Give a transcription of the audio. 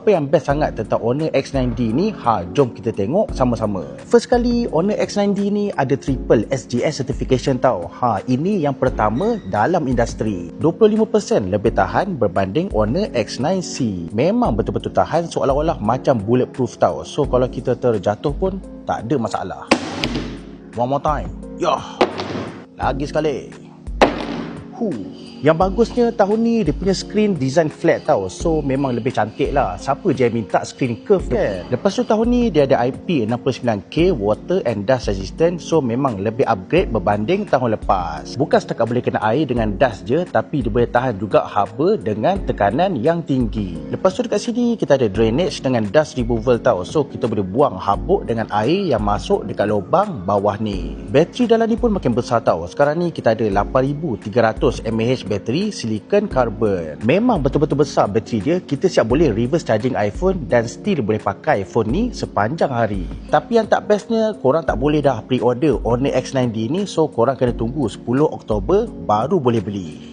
Apa yang best sangat tentang Honor X9D ni? Jom kita tengok sama-sama. First kali, Honor X9D ni ada triple SGS certification tau. Ini yang pertama dalam industri. 25% lebih tahan berbanding Honor X9C. Memang betul-betul tahan, seolah-olah macam bulletproof tau. So kalau kita terjatuh pun tak ada masalah. One more time. Lagi sekali. Yang bagusnya tahun ni dia punya screen design flat tau. So memang lebih cantik lah. Siapa je yang minta screen curve kan? Lepas tu tahun ni dia ada IP69K water and dust resistant. So memang lebih upgrade berbanding tahun lepas. Bukan setakat boleh kena air dengan dust je, tapi dia boleh tahan juga haba dengan tekanan yang tinggi. Lepas tu dekat sini kita ada drainage dengan dust removal tau. So kita boleh buang habuk dengan air yang masuk dekat lubang bawah ni. Bateri dalam ni pun makin besar tau. Sekarang ni kita ada 8300 mAh bateri silicon carbon. Memang betul-betul besar bateri dia. Kita siap boleh reverse charging iPhone dan still boleh pakai phone ni sepanjang hari. Tapi yang tak bestnya, korang tak boleh dah pre-order Honor X9D ni. So korang kena tunggu 10 Oktober baru boleh beli.